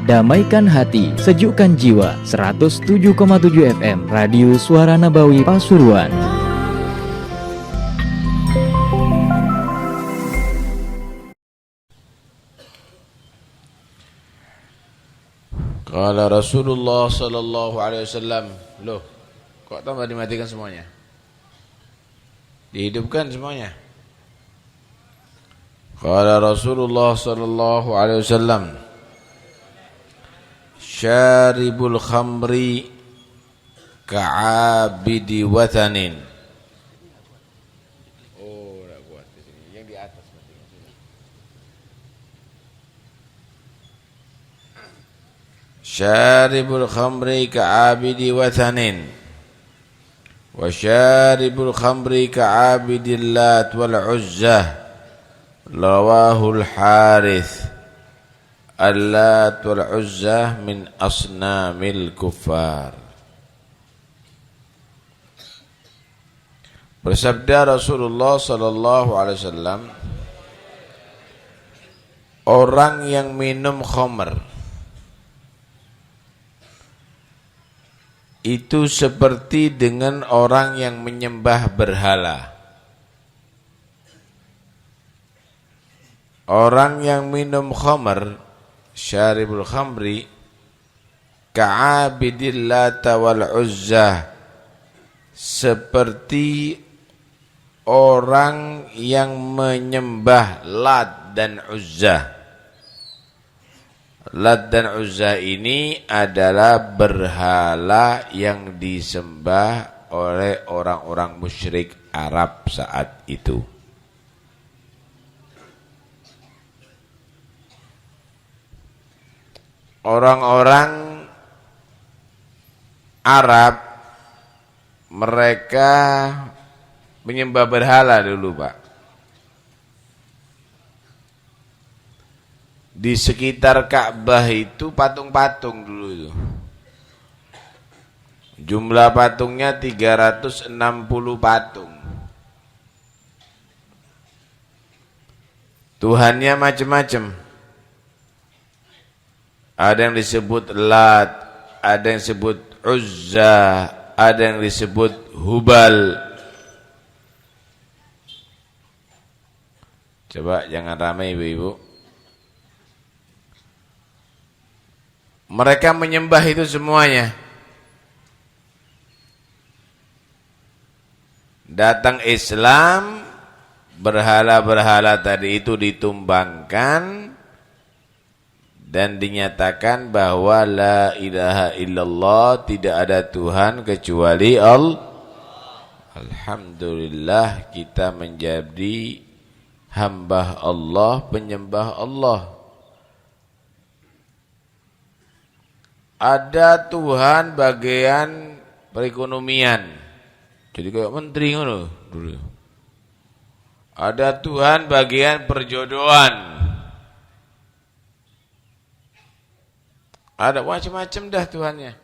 Damaikan hati, sejukkan jiwa. 107,7 FM Radio Suara Nabawi Pasuruan. Qala Rasulullah sallallahu alaihi wasallam. Loh, kok tambah dimatikan semuanya? Dihidupkan semuanya. Qala Rasulullah sallallahu alaihi wasallam. Syaribul khamri ka'abidi wathanin. Oh, enggak kuat di sini. Yang di atas berarti. Syaribul khamri ka'abidi wathanin. Wa syaribul khamri ka'abidil Lat wal Uzzah. Rawahul Harith. Al-Lat wal Uzzah min asnamil kuffar. Bersabda Rasulullah sallallahu alaihi wasallam, orang yang minum khamr itu seperti dengan orang yang menyembah berhala. Orang yang minum khamr, syaribul khamri, ka'abidil Lat wal Uzzah, seperti orang yang menyembah Lat dan Uzzah. Lat dan Uzzah ini adalah berhala yang disembah oleh orang-orang musyrik Arab saat itu. Orang-orang Arab mereka menyembah berhala dulu, Pak. Di sekitar Ka'bah itu patung-patung dulu itu. Jumlah patungnya 360 patung. Tuhannya macam-macam. Ada yang disebut Lat, ada yang disebut Uzza, ada yang disebut Hubal. Coba jangan ramai ibu-ibu. Mereka menyembah itu semuanya. Datang Islam, berhala-berhala tadi itu ditumbangkan dan dinyatakan bahwa la ilaha illallah, tidak ada Tuhan kecuali Allah. Alhamdulillah kita menjadi hamba Allah, penyembah Allah. Ada Tuhan bagian perekonomian, jadi kayak menteri ngono dulu. Ada Tuhan bagian perjodohan. Ada macam-macam dah Tuhannya.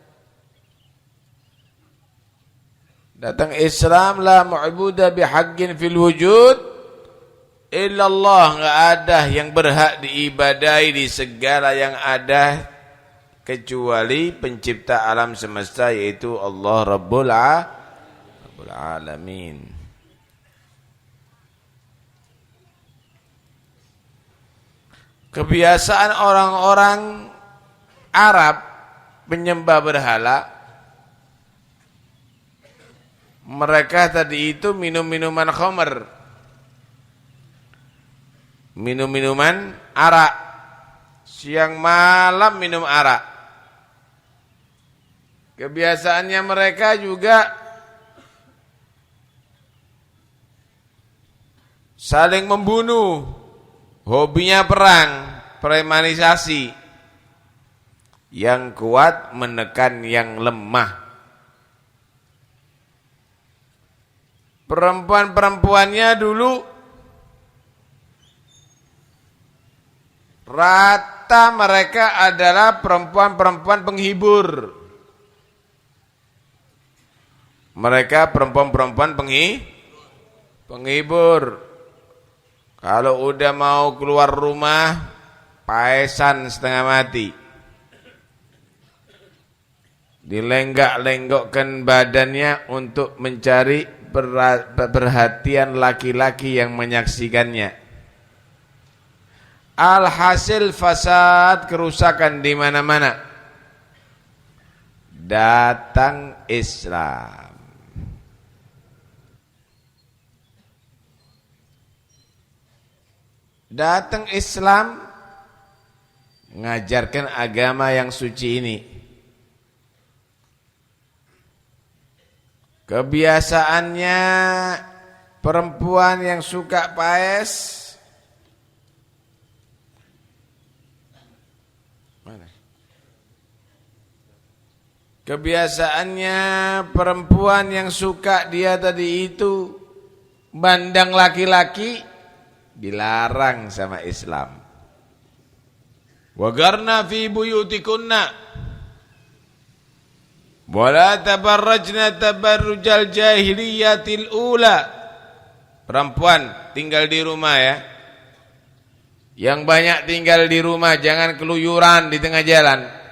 Datang Islam, la mu'buda bihaqqin fil wujud illallah, enggak ada yang berhak diibadai di segala yang ada kecuali pencipta alam semesta, yaitu Allah Rabbul Alamin. Kebiasaan orang-orang Arab menyembah berhala, mereka tadi itu minum minuman khamr, minum minuman arak, siang malam minum arak. Kebiasaannya mereka juga saling membunuh, hobinya perang, premanisasi. Yang kuat menekan yang lemah. Perempuan-perempuannya dulu rata mereka adalah perempuan-perempuan penghibur. Mereka perempuan-perempuan penghibur. Kalau udah mau keluar rumah, paesan setengah mati. Dilenggak-lenggokkan badannya untuk mencari perhatian laki-laki yang menyaksikannya. Alhasil fasad, kerusakan di mana-mana. Datang Islam. Datang Islam mengajarkan agama yang suci ini. Kebiasaannya perempuan yang suka paes. Mana? Kebiasaannya perempuan yang suka dia tadi itu mandang laki-laki, dilarang sama Islam. Wagarna fi buyutikunna wala tabarrajna tabarrujal jahiliyatil ula. Perempuan tinggal di rumah ya. Yang banyak tinggal di rumah, jangan keluyuran di tengah jalan.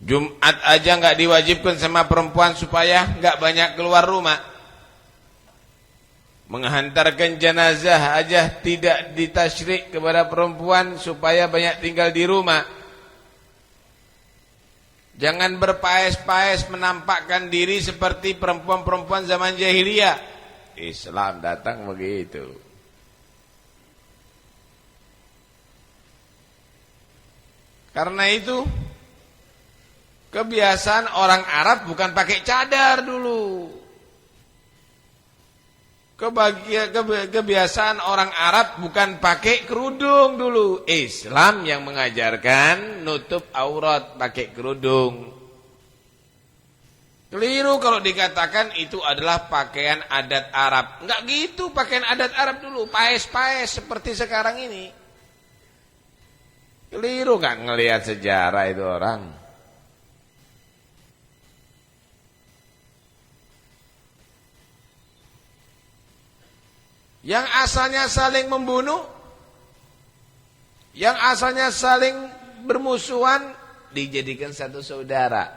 Jumat aja enggak diwajibkan sama perempuan supaya enggak banyak keluar rumah. Menghantarkan jenazah aja tidak ditasyrik kepada perempuan supaya banyak tinggal di rumah. Jangan berpaes-paes menampakkan diri seperti perempuan-perempuan zaman jahiliyah. Islam datang begitu. Karena itu kebiasaan orang Arab bukan pakai cadar dulu. Kebiasaan orang Arab bukan pakai kerudung dulu. Islam yang mengajarkan nutup aurat pakai kerudung. Keliru kalau dikatakan itu adalah pakaian adat Arab. Enggak gitu pakaian adat Arab dulu. Paes-paes seperti sekarang ini. Keliru enggak ngelihat sejarah itu orang. Yang asalnya saling membunuh, yang asalnya saling bermusuhan, dijadikan satu saudara.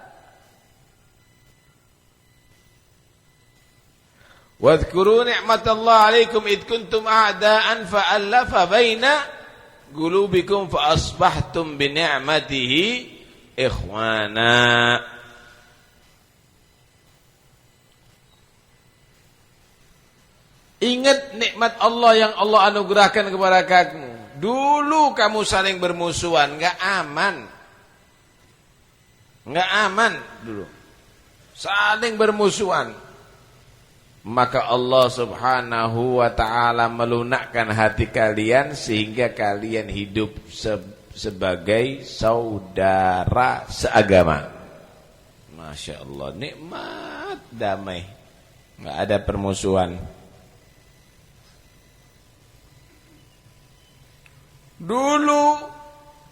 Wadhkuru ni'matallahi 'alaikum id kuntum a'da'an fa'alafa baina qulubikum fa asbahtum bi ni'matihi ikhwana. Ingat nikmat Allah yang Allah anugerahkan kepada kamu. Dulu kamu saling bermusuhan, enggak aman. Enggak aman dulu. Saling bermusuhan. Maka Allah Subhanahu wa taala melunakkan hati kalian sehingga kalian hidup sebagai saudara seagama. Masya Allah, nikmat damai. Enggak ada permusuhan. Dulu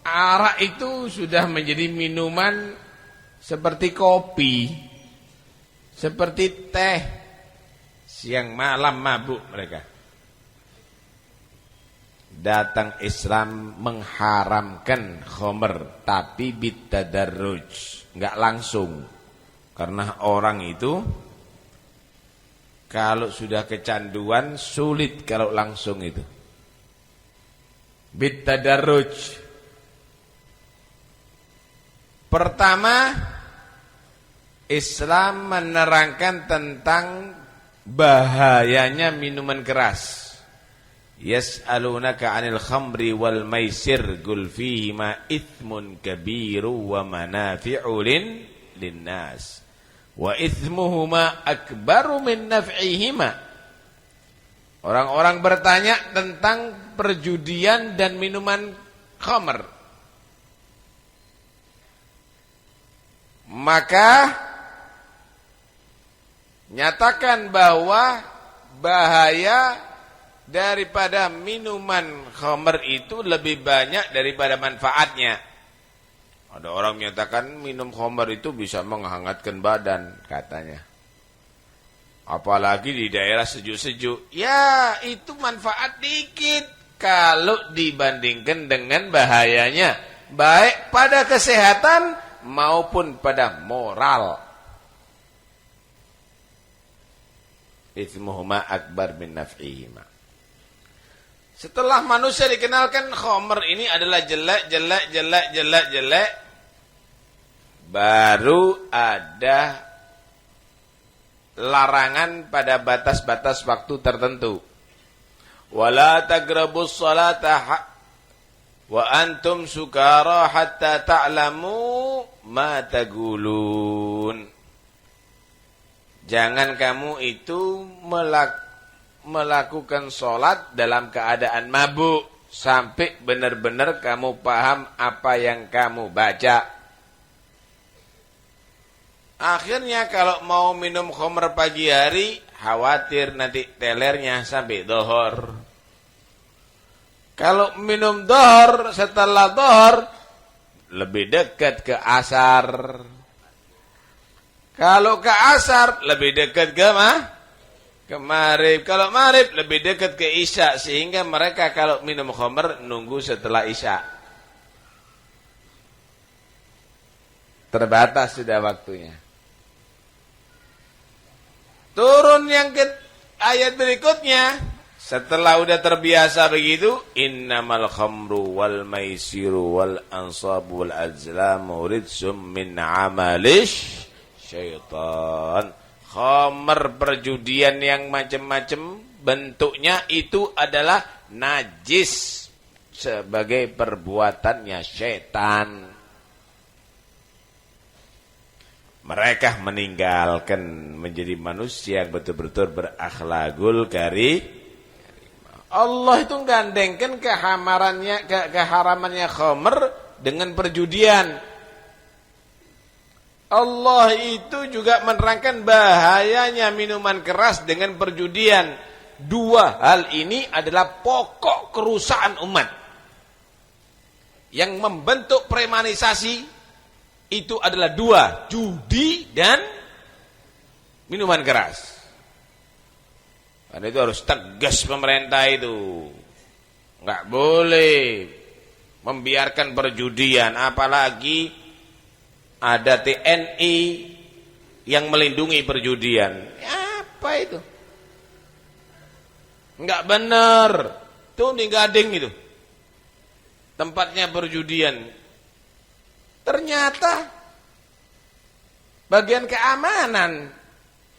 arak itu sudah menjadi minuman seperti kopi, seperti teh. Siang malam mabuk mereka. Datang Islam mengharamkan khamr, tapi bitadarruj, enggak langsung. Karena orang itu kalau sudah kecanduan sulit kalau langsung itu. Bitadarruj. Pertama, Islam menerangkan tentang bahayanya minuman keras. Yas'alunaka 'anil khamri wal maisir qul fihima itsmun kabiru wa manafi'u linnas wa itsmuhuma akbaru min naf'ihima. Orang-orang bertanya tentang perjudian dan minuman khamr. Maka nyatakan bahwa bahaya daripada minuman khamr itu lebih banyak daripada manfaatnya. Ada orang menyatakan minum khamr itu bisa menghangatkan badan katanya. Apalagi di daerah sejuk-sejuk. Ya, itu manfaat dikit kalau dibandingkan dengan bahayanya, baik pada kesehatan maupun pada moral. Itsmuhuma akbar min naf'ihima. Setelah manusia dikenalkan khamr ini adalah jelek, baru ada larangan pada batas-batas waktu tertentu. Wala taqrabus salata wa antum sukara hatta ta'lamu ma taqulun. Jangan kamu itu melakukan sholat dalam keadaan mabuk sampai benar-benar kamu paham apa yang kamu baca. Akhirnya kalau mau minum khamr pagi hari, khawatir nanti telernya sampai dohor. Kalau minum dohor, setelah dohor, lebih dekat ke asar. Kalau ke asar, lebih dekat ke ke maghrib. Kalau maghrib, lebih dekat ke isya. Sehingga mereka kalau minum khamr, nunggu setelah isya. Terbatas sudah waktunya. Turun yang ke ayat berikutnya. Setelah udah terbiasa begitu, innamal khamru wal maisiru wal ansabu wal azlamu ridsum min amalish syaitan. Khamr, perjudian yang macam-macam bentuknya itu adalah najis sebagai perbuatannya syaitan. Mereka meninggalkan menjadi manusia yang betul-betul berakhlakul karim. Allah itu gandengkan keharamannya khamr dengan perjudian. Allah itu juga menerangkan bahayanya minuman keras dengan perjudian. Dua hal ini adalah pokok kerusakan umat. Yang membentuk premanisasi itu adalah dua, judi dan minuman keras. Karena itu harus tegas pemerintah itu. Enggak boleh membiarkan perjudian, apalagi ada TNI yang melindungi perjudian. Apa itu? Enggak benar. Tuh di Gading itu. Tempatnya perjudian. Ternyata bagian keamanan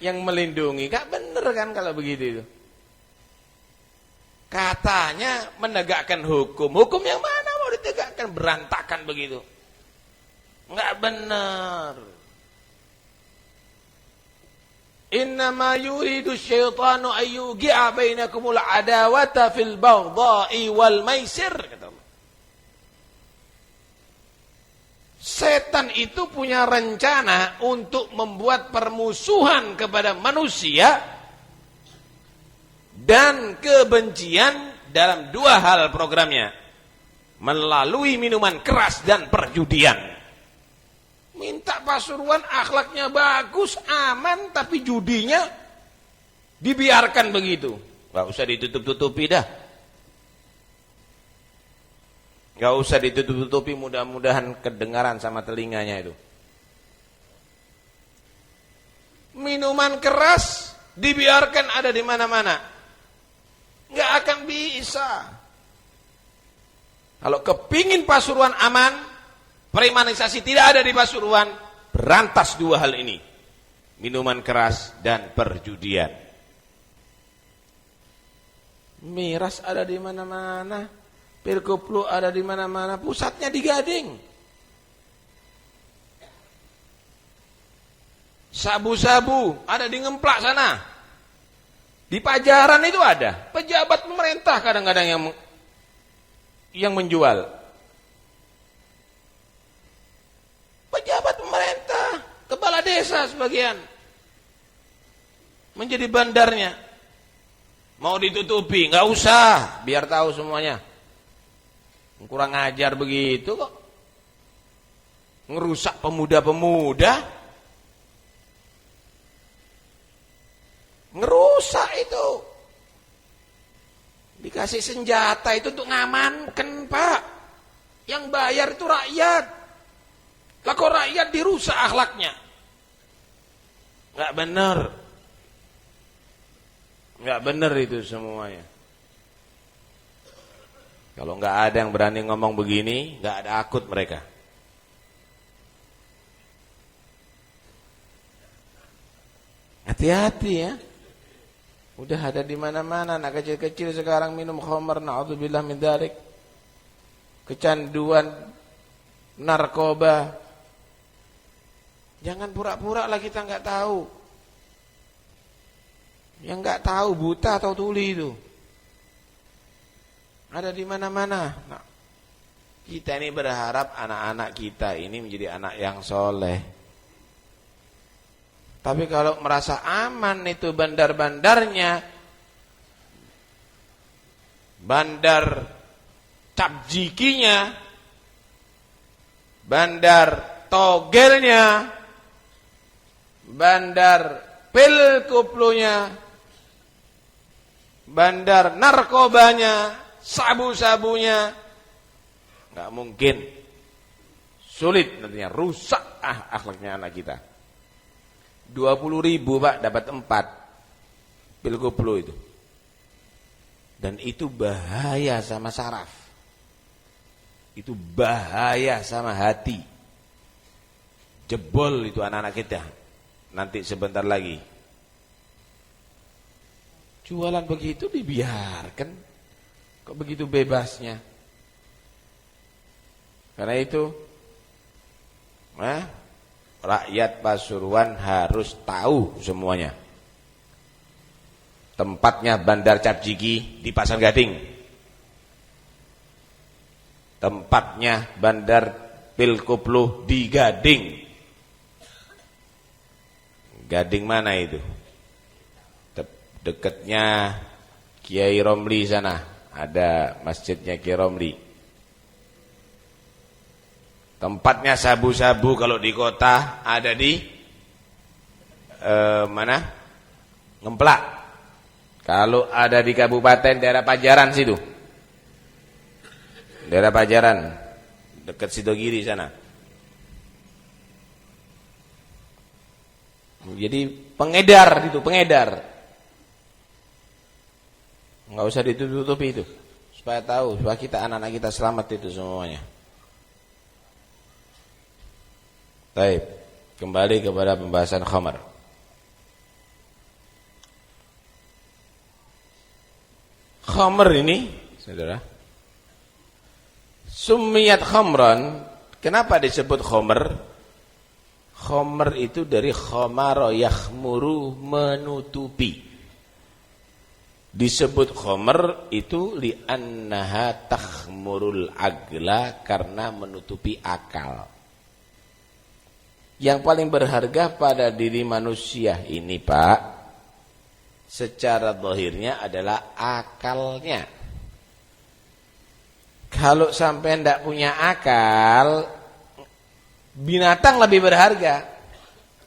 yang melindungi. Enggak benar kan kalau begitu itu. Katanya menegakkan hukum. Hukum yang mana mau ditegakkan, berantakan begitu. Enggak benar. Innama yuridu syaitanu ayyugi'a bainakumul adawata fil baghdha'i wal maisir, kata Allah. Setan itu punya rencana untuk membuat permusuhan kepada manusia dan kebencian dalam dua hal programnya, melalui minuman keras dan perjudian. Minta Pasuruan akhlaknya bagus, aman, tapi judinya dibiarkan begitu. Gak usah ditutup-tutupi dah. Gak usah ditutup-tutupi, mudah-mudahan kedengaran sama telinganya itu. Minuman keras dibiarkan ada di mana-mana. Gak akan bisa. Kalau kepingin Pasuruan aman, premanisasi tidak ada di Pasuruan, berantas dua hal ini. Minuman keras dan perjudian. Miras ada di mana-mana. Pirkoplu ada di mana-mana, pusatnya di Gading. Sabu-sabu ada di Ngemplak sana. Di Pajaran itu ada. Pejabat pemerintah kadang-kadang yang menjual. Pejabat pemerintah, kepala desa sebagian menjadi bandarnya. Mau ditutupi, nggak usah, biar tahu semuanya. Kurang ajar begitu kok. Ngerusak pemuda-pemuda. rusak itu. Dikasih senjata itu untuk ngamankan, Pak. Yang bayar itu rakyat. Lah kok rakyat dirusak akhlaknya? Enggak benar. Enggak benar itu semuanya. Kalau enggak ada yang berani ngomong begini, enggak ada akut mereka. Hati-hati ya. Udah ada di mana-mana anak kecil-kecil sekarang minum khamar, naudzubillah min dzalik. Kecanduan narkoba. Jangan pura-pura lah kita enggak tahu. Yang enggak tahu buta atau tuli itu. Ada di mana-mana. Nah, kita ini berharap anak-anak kita ini menjadi anak yang soleh. Tapi kalau merasa aman itu bandar-bandarnya, bandar capjikinya, bandar togelnya, bandar pil kuplunya, bandar narkobanya, sabu-sabunya, nggak mungkin. Sulit nantinya, rusak akhlaknya anak kita. 20.000 Pak dapat 4 pil koplo itu. Dan itu bahaya sama saraf. Itu bahaya sama hati. Jebol itu anak-anak kita. Nanti sebentar lagi. Jualan begitu dibiarkan. Kok begitu bebasnya? Karena itu rakyat Pasuruan harus tahu semuanya. Tempatnya bandar Capjiki di Pasar Gading. Tempatnya bandar pil koplo di Gading. Gading mana itu? Dekatnya Kiai Romli sana. Ada masjidnya Kiai Romli. Tempatnya sabu-sabu kalau di kota ada di mana? Ngemplak. Kalau ada di kabupaten daerah Pajaran situ. Daerah Pajaran dekat Sidogiri sana. Jadi pengedar itu, pengedar. Enggak usah ditutupi itu. Supaya tahu, supaya kita anak-anak kita selamat itu semuanya. Baik, kembali kepada pembahasan khamar. Khamar ini, saudara, summiyat khamran. Kenapa disebut khamar? Khamar itu dari khamara yakhmuru, menutupi. Disebut khamar itu li'annaha takhmurul agla, karena menutupi akal. Yang paling berharga pada diri manusia ini, Pak, secara zahirnya adalah akalnya. Kalau sampai tidak punya akal, binatang lebih berharga.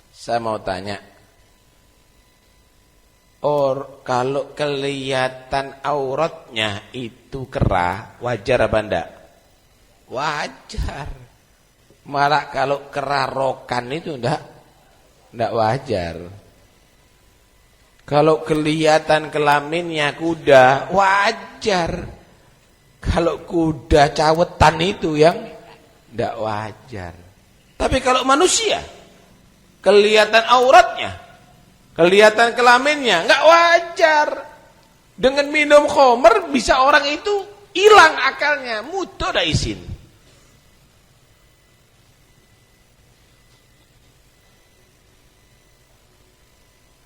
Saya mau tanya, kalau kelihatan auratnya itu kera, wajar apa enggak? Wajar. Malah kalau kerarokan itu enggak wajar. Kalau kelihatan kelaminnya kuda, wajar. Kalau kuda cawetan itu yang enggak wajar. Tapi kalau manusia, kelihatan auratnya, kelihatan kelaminnya, enggak wajar. Dengan minum khamar bisa orang itu hilang akalnya, mutu ada isin.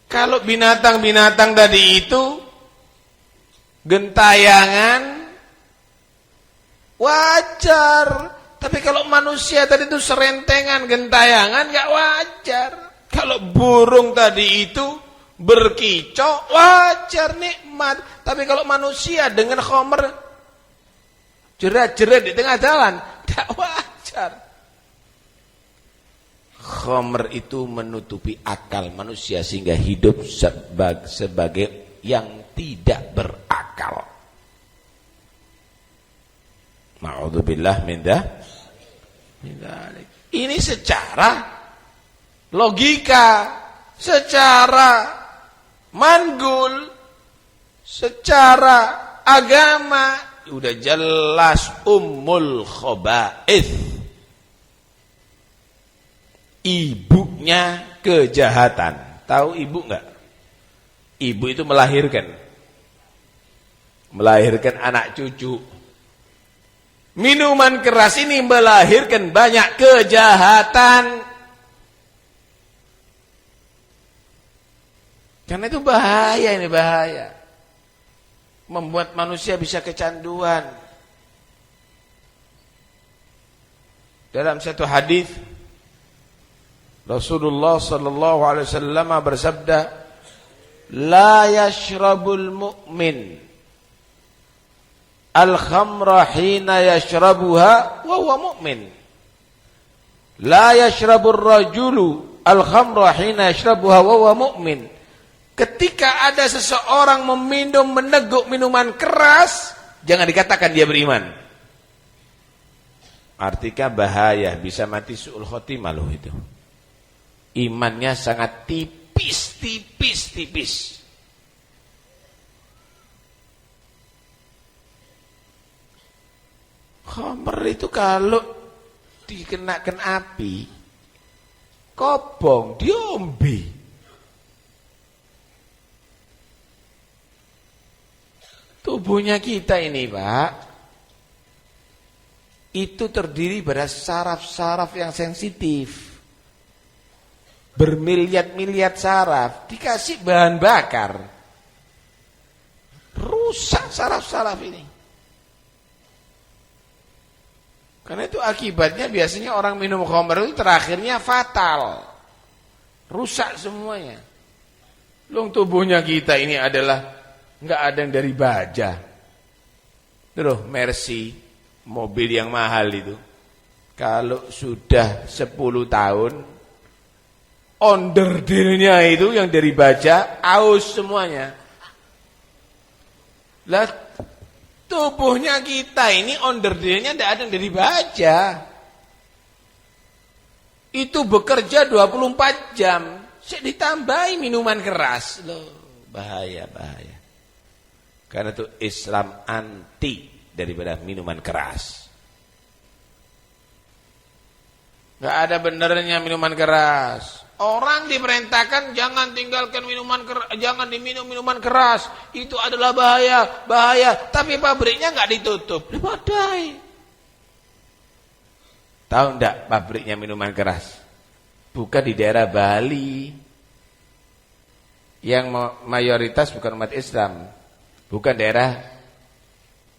Kalau binatang-binatang tadi itu gentayangan, wajar. Tapi kalau manusia tadi itu serentengan, gentayangan, gak wajar. Kalau burung tadi itu berkicau, wajar, nikmat. Tapi kalau manusia dengan khamar jerat-jerat di tengah jalan, gak wajar. Khamr itu menutupi akal manusia sehingga hidup sebagai yang tidak berakal. Ma'udzubillah min dzalik. Ini secara logika, secara manggul, secara agama udah jelas ummul khaba'ith. Ibunya kejahatan. Tahu ibu enggak? Ibu itu melahirkan anak cucu. Minuman keras ini melahirkan banyak kejahatan. Karena itu bahaya, ini bahaya. Membuat manusia bisa kecanduan. Dalam satu hadis Rasulullah sallallahu alaihi wasallam bersabda, "La yashrabul mu'min al-khamra hina yashrabuha wa huwa mu'min. La yashrabur rajulu al-khamra hina yashrabuha wa huwa mu'min." Ketika ada seseorang meneguk minuman keras, jangan dikatakan dia beriman. Artinya bahaya, bisa mati su'ul khotimah loh itu. Imannya sangat tipis. Khamr itu kalau dikenakan api, kobong, diombe. Tubuhnya kita ini, Pak, itu terdiri pada saraf-saraf yang sensitif. Bermiliat-miliat saraf, dikasih bahan bakar, rusak saraf-saraf ini. Karena itu akibatnya biasanya orang minum khamr itu terakhirnya fatal, rusak semuanya. Tubuhnya kita ini adalah nggak ada yang dari baja. Tuh, Mercy, mobil yang mahal itu, kalau sudah 10 tahun, onderdilnya itu yang dari baja, aus semuanya. Lah, tubuhnya kita ini onderdilnya tidak ada yang dari baja. Itu bekerja 24 jam, ditambahi minuman keras. Loh, bahaya. Karena itu Islam anti daripada minuman keras. Gak ada benernya minuman keras. Orang diperintahkan jangan tinggalkan jangan diminum minuman keras. Itu adalah bahaya. Tapi pabriknya gak ditutup. Badai. Tahu enggak pabriknya minuman keras? Bukan di daerah Bali. Yang mayoritas bukan umat Islam. Bukan daerah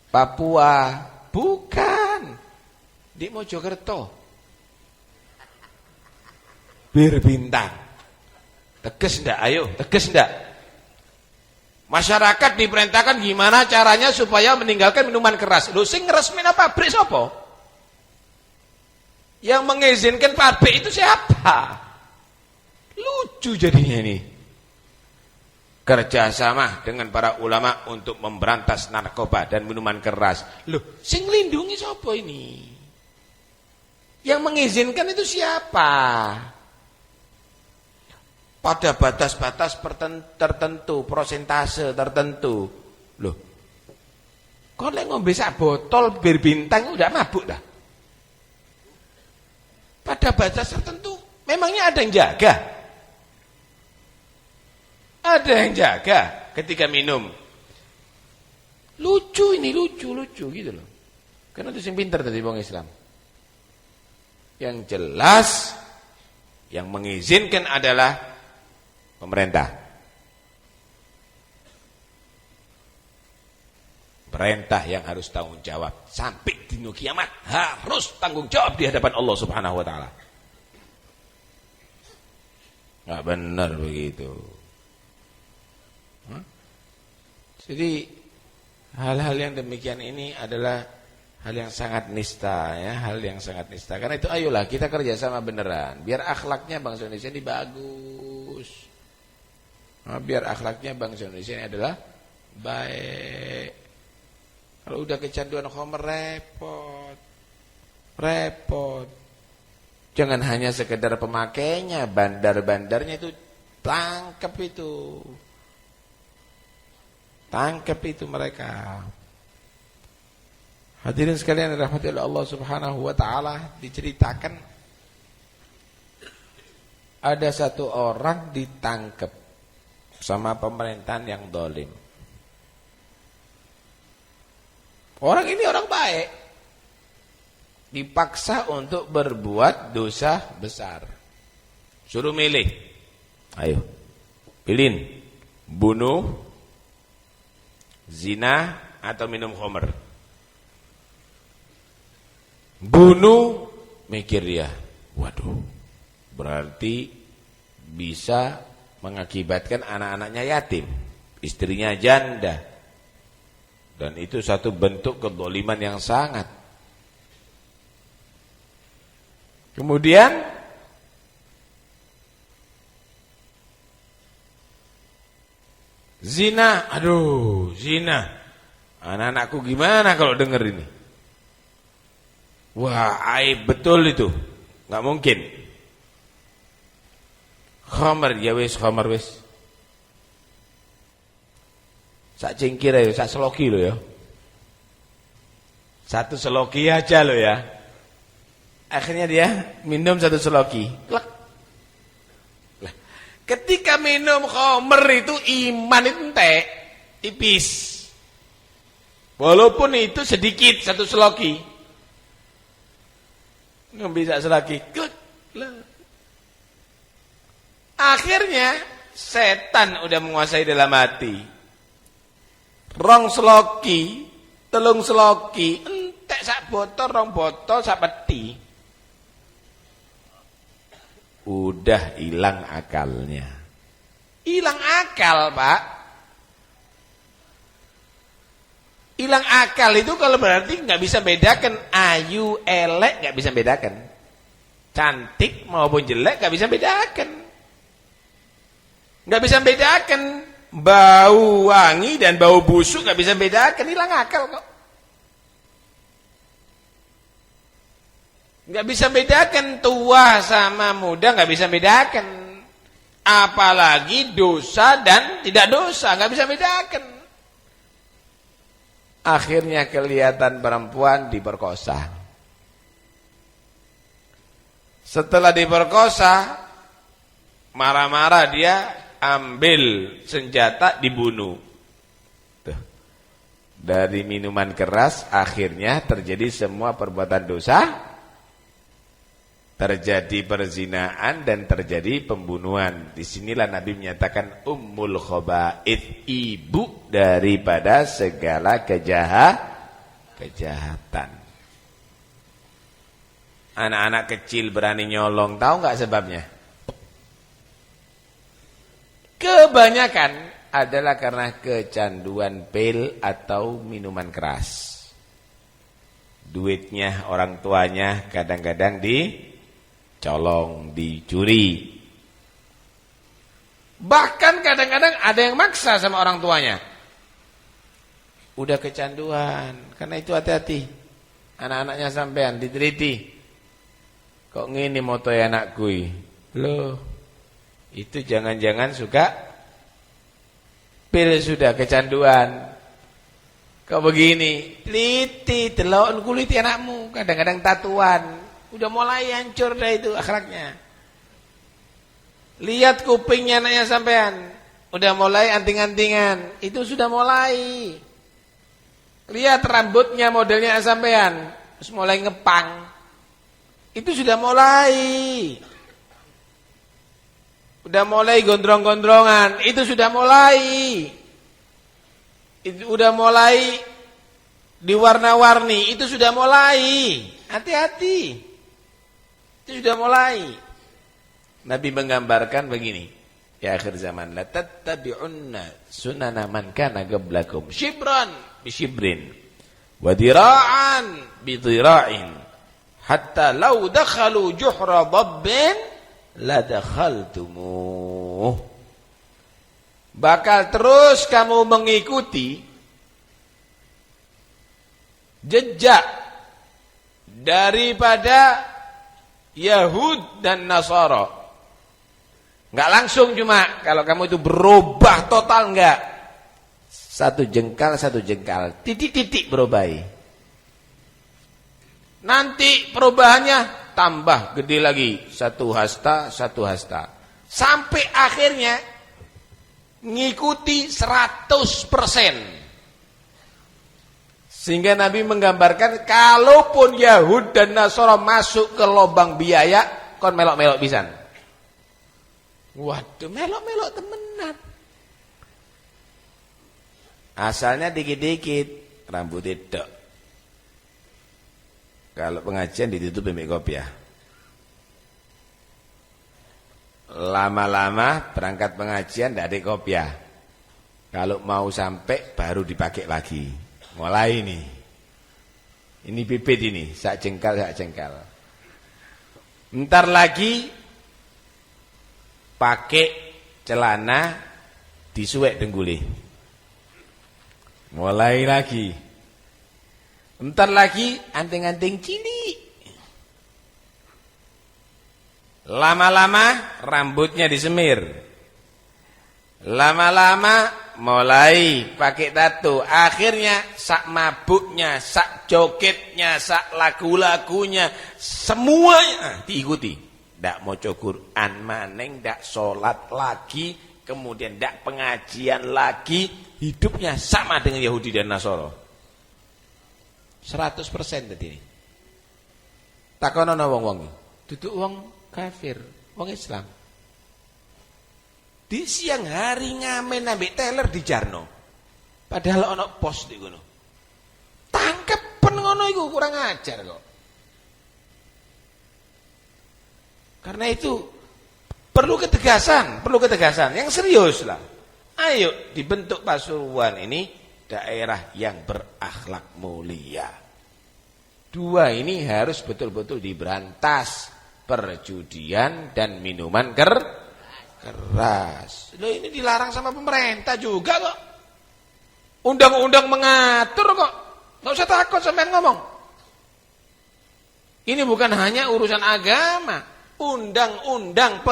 Papua, bukan di Mojokerto, Bir Bintang. Tegas ndak? Ayo, tegas ndak? Masyarakat diperintahkan gimana caranya supaya meninggalkan minuman keras. Lho, sing ngresmina pabrik sapa? Yang mengizinkan pabrik itu siapa? Lucu jadinya ini. Kerjasama dengan para ulama untuk memberantas narkoba dan minuman keras. Loh, sing lindungi siapa ini? Yang mengizinkan itu siapa? Pada batas-batas tertentu, prosentase tertentu. Loh, kok lek ngombe sak botol Bir Bintang udah mabuk dah? Pada batas tertentu, memangnya ada yang jaga? Ada yang jaga ketika minum. Lucu gitu loh. Karena itu yang pintar tadi bang Islam. Yang jelas yang mengizinkan adalah pemerintah. Perintah yang harus tanggung jawab sampai di kiamat, harus tanggung jawab di hadapan Allah Subhanahu wa taala. Enggak benar begitu. Jadi hal-hal yang demikian ini adalah hal yang sangat nista, ya, hal yang sangat nista. Karena itu ayolah kita kerjasama beneran, biar akhlaknya bangsa Indonesia ini bagus. Biar akhlaknya bangsa Indonesia ini adalah baik. Kalau udah kecanduan khamr repot. Jangan hanya sekedar pemakainya, bandar-bandarnya itu tangkap itu mereka. Hadirin sekalian dirahmati oleh Allah Subhanahu wa taala, diceritakan ada satu orang ditangkap sama pemerintahan yang zalim. Orang ini orang baik, dipaksa untuk berbuat dosa besar. Suruh milih. Ayo. Pilihin. Bunuh, zina atau minum khamr. Bunuh, mikir dia. Waduh. Berarti bisa mengakibatkan anak-anaknya yatim, istrinya janda. Dan itu satu bentuk kedzaliman yang sangat. Kemudian zina, zina. Anak-anakku gimana kalau denger ini? Wah, aib betul itu. Enggak mungkin. Khamr, ya wis khamr wis. Sak cingkir ayo, sak seloki lo ya. Satu seloki aja lo ya. Akhirnya dia minum satu seloki. Klak. Lah, ketika minum khamr itu iman itu entek, tipis. Walaupun itu sedikit satu seloki. Nggak bisa seloki. Klak. Akhirnya setan udah menguasai dalam hati. Rong seloki, telung seloki, entek sak botol, rong botol, sak peti. Udah hilang akalnya. Hilang akal, Pak. Hilang akal itu kalau berarti nggak bisa bedakan ayu, elek, nggak bisa bedakan. Cantik maupun jelek nggak bisa bedakan. Nggak bisa bedakan bau wangi dan bau busuk, nggak bisa bedakan. Hilang akal kok. Nggak bisa bedakan tua sama muda, nggak bisa bedakan. Apalagi dosa dan tidak dosa, nggak bisa bedakan. Akhirnya kelihatan perempuan diperkosa. Setelah diperkosa, marah-marah dia ambil senjata dibunuh. Tuh. Dari minuman keras akhirnya terjadi semua perbuatan dosa. Terjadi perzinaan dan terjadi pembunuhan. Disinilah Nabi menyatakan ummul khaba'ith, ibu daripada segala kejahatan. Anak-anak kecil berani nyolong, tahu nggak sebabnya? Kebanyakan adalah karena kecanduan pil atau minuman keras. Duitnya orang tuanya kadang-kadang dicolong, dicuri. Bahkan kadang-kadang ada yang maksa sama orang tuanya. Udah kecanduan, karena itu hati-hati. Anak-anaknya sampean diteliti. Kok ngini moto anakku? Loh, itu jangan-jangan suka pil, sudah kecanduan. Kok begini? Teliti, telok kuliti anakmu. Kadang-kadang tatuan. Udah mulai hancur dah itu akhlaknya. Lihat kupingnya anaknya sampean, udah mulai anting-antingan. Itu sudah mulai. Lihat rambutnya modelnya sampean, terus mulai ngepang. Itu sudah mulai. Udah mulai gondrong-gondrongan. Itu sudah mulai. Itu udah mulai diwarna-warni. Itu sudah mulai. Hati-hati. Itu sudah mulai. Nabi menggambarkan begini. Ya akhir zaman, la tattabi'unna sunana man kana qablakum shibran bi shibrin wa dira'an bi dira'in hatta law dakhalu juhra dabbin la dakhaltumuh. bakal terus kamu mengikuti jejak daripada Yahud dan Nasara. Enggak langsung cuma kalau kamu itu berubah total, enggak. Satu jengkal, titik-titik berubah. Nanti perubahannya tambah gede lagi, satu hasta. Sampai akhirnya ngikuti 100%. Sehingga Nabi menggambarkan kalaupun Yahud dan Nasara masuk ke lubang biaya, kon melok-melok pisan. Waduh, melok-melok temenan. Asalnya dikit-dikit, rambutnya dok. Kalau pengajian ditutup mbek kopiah. Lama-lama berangkat pengajian ndak ada kopiah. Kalau mau sampai baru dipakai lagi. Mulai ini. Ini pipit ini, sak jengkal. Bentar lagi pakai celana disuwek denggule. Mulai lagi. Bentar lagi anting-anting cilik. Lama-lama rambutnya disemir. Lama-lama mulai pakai tato. Akhirnya sak mabuknya, sak jogetnya, sak lagu-lagunya, semuanya diikuti. Ndak maca Quran maneng, ndak salat lagi, kemudian ndak pengajian lagi, hidupnya sama dengan Yahudi dan Nasara. 100% tadi ini. Takonono wong-wong. Duduk wong kafir, wong Islam. Di siang hari ngamen ambek teller di Jarno. Padahal ana pos di kono. Tangkepen ngono iku kurang ajar kok. Karena itu perlu ketegasan yang serius lah. Ayo dibentuk Pasuruan ini daerah yang berakhlak mulia. Dua ini harus betul-betul diberantas, perjudian dan minuman keras. Loh, ini dilarang sama pemerintah juga kok. Undang-undang mengatur kok. Nggak usah takut sampean ngomong. Ini bukan hanya urusan agama. Undang-undang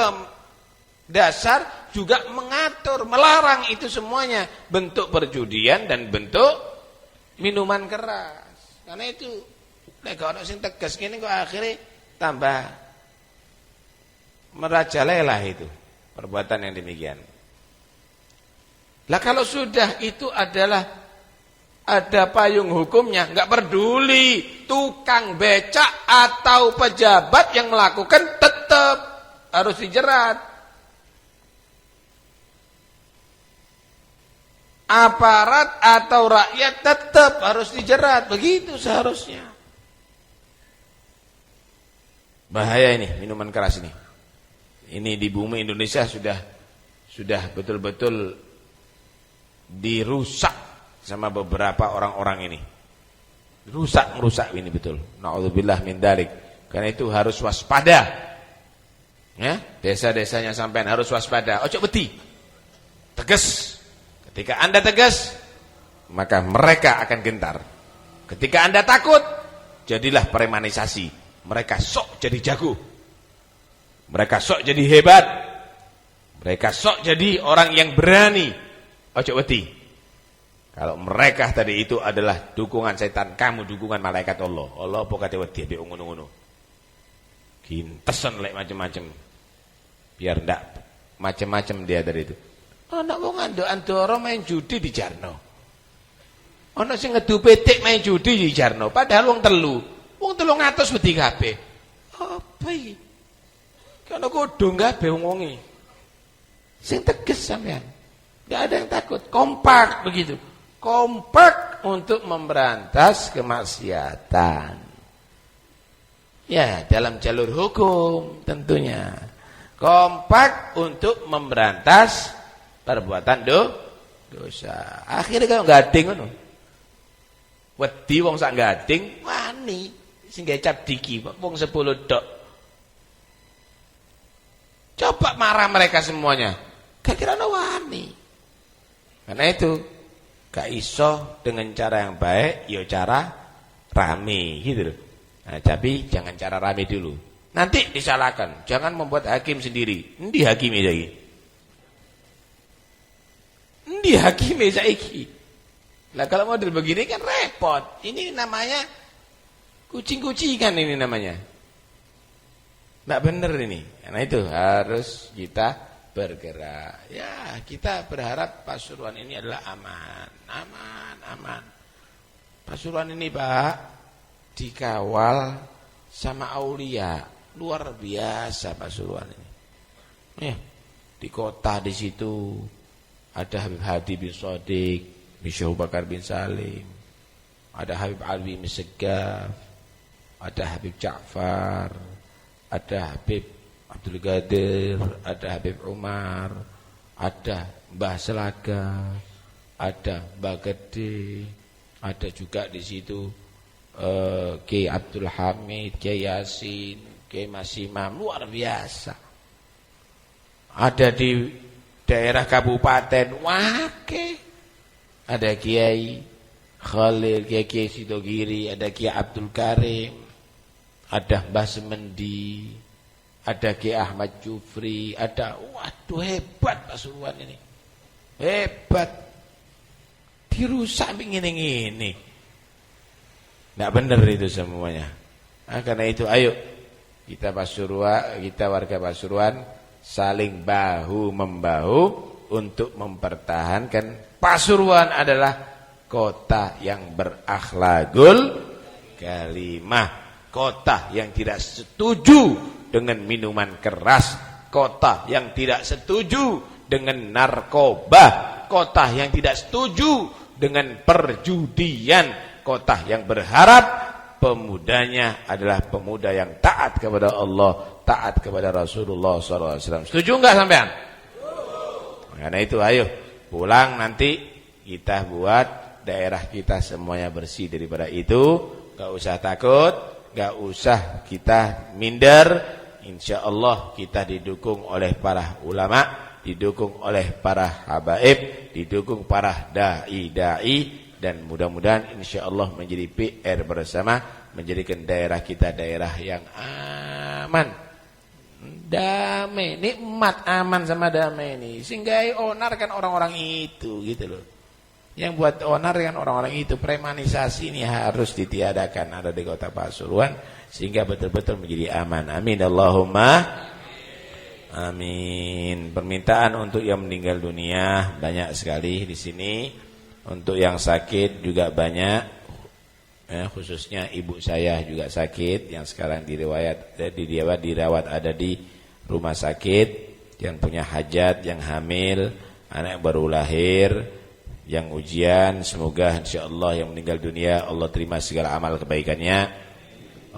dasar juga mengatur, melarang itu semuanya, bentuk perjudian dan bentuk minuman keras. Karena itu nek ana sing tegas ngene kok akhirnya tambah merajalela itu perbuatan yang demikian. Lah kalau sudah itu adalah ada payung hukumnya, enggak peduli tukang becak atau pejabat yang melakukan tetap harus dijerat. Aparat atau rakyat tetap harus dijerat, begitu seharusnya. Bahaya ini minuman keras ini. Ini di bumi Indonesia sudah betul-betul dirusak sama beberapa orang-orang ini. Merusak ini betul. Nauzubillah min dzalik. Karena itu harus waspada. Ya, desa-desanya sampean harus waspada. Ojo wedi. Tegas. Ketika Anda tegas, maka mereka akan gentar. Ketika Anda takut, jadilah premanisasi. Mereka sok jadi jago. Mereka sok jadi hebat. Mereka sok jadi orang yang berani. Ojo wedi. Kalau mereka tadi itu adalah dukungan setan, kamu dukungan malaikat Allah. Allah apa kate wedi mbek ngono-ngono. Gintesan lek macam-macam. Biar ndak macam-macam dia dari itu. Ana wong andok-andoro main judi di Jarno. Ana sing ngedu petik main judi di Jarno, padahal wong telu. Wong 300 wedi kabeh. Apa iki? Kana kodong kabeh wong-wonge. Sing tegas sampean. Enggak ada yang takut, kompak begitu. Kompak untuk memberantas kemaksiatan. Ya, dalam jalur hukum tentunya. Kompak untuk memberantas perbuatan dosa. Akhirnya kalau gading ngono. Wedi wong sak gading wani sing gawe cap diki wong 10 tok. Coba marah mereka semuanya. Gak kira wani. Karena itu gak iso dengan cara yang baik, ya cara rame gitu loh. Nah, tapi jangan cara rame dulu. Nanti disalahkan. Jangan membuat hakim sendiri. Endi hakime saiki? Endi hakime saiki? Lah kalau model begini kan repot. Ini namanya kucing-kucingan ini namanya. Enggak benar ini. Karena itu harus kita bergerak. Ya, kita berharap Pasuruan ini adalah aman. Aman. Pasuruan ini, Pak, dikawal sama aulia. Luar biasa Pasuruan ini. Ya, di kota di situ ada Habib Hadi bin Shadiq, Syekh Abu Bakar bin Salim, ada Habib Alwi bin Segaf, ada Habib Ja'far, ada Habib Abdul Qadir, ada Habib Umar, ada Mbah Selaga, ada Mbah Gede, ada juga di situ Kiai Abdul Hamid, Kiai Yasin, Kiai Masimam, luar biasa. Ada di daerah kabupaten wake, ada Kiai Khalil, Kiai Sidogiri, ada Kiai Abdul Karim, ada Mbah Semendi, ada Kiai Ahmad Jufri, ada, waduh hebat Pasuruan ini, hebat. Dirusak begini-gini, nggak benar itu semuanya. Nah, karena itu ayo kita Pasuruan, kita warga Pasuruan saling bahu membahu untuk mempertahankan Pasuruan adalah kota yang berakhlakul karimah, kota yang tidak setuju dengan minuman keras, kota yang tidak setuju dengan narkoba, kota yang tidak setuju dengan perjudian, kota yang berharap pemudanya adalah pemuda yang taat kepada Allah, taat kepada Rasulullah SAW. Setuju enggak sampean? Karena itu ayo pulang nanti kita buat daerah kita semuanya bersih daripada itu. Gak usah takut, gak usah kita minder. Insya Allah kita didukung oleh para ulama, didukung oleh para habaib, didukung para da'i-da'i, dan mudah-mudahan insya Allah menjadi PR bersama, menjadikan daerah kita daerah yang aman, damai, nikmat, aman sama damai ini. Sehingga onar kan orang-orang itu gitu loh. Yang buat onar kan orang-orang itu. Premanisasi ini harus ditiadakan ada di kota Pasuruan sehingga betul-betul menjadi aman. Amin Allahumma amin. Permintaan untuk yang meninggal dunia banyak sekali di sini. Untuk yang sakit juga banyak, khususnya ibu saya juga sakit, yang sekarang dirawat ada di rumah sakit, yang punya hajat, yang hamil, anak yang baru lahir, yang ujian. Semoga insyaallah yang meninggal dunia Allah terima segala amal kebaikannya,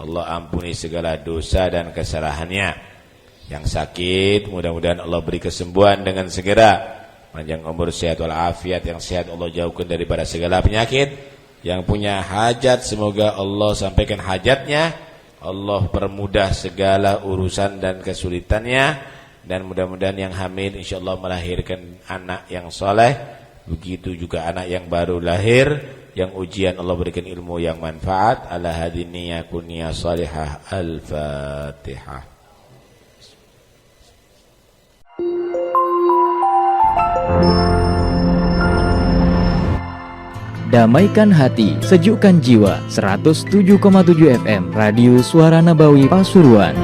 Allah ampuni segala dosa dan kesalahannya. Yang sakit mudah-mudahan Allah beri kesembuhan dengan segera, panjang umur, sehat walafiat, yang sehat Allah jauhkan daripada segala penyakit. Yang punya hajat semoga Allah sampaikan hajatnya, Allah permudah segala urusan dan kesulitannya, dan mudah-mudahan yang hamil insyaallah melahirkan anak yang soleh, begitu juga anak yang baru lahir, yang ujian Allah berikan ilmu yang manfaat. Ala hadiniya kunya salihah. Al-Fatihah. Damaikan hati, sejukkan jiwa. 107,7 FM Radio Suara Nabawi Pasuruan.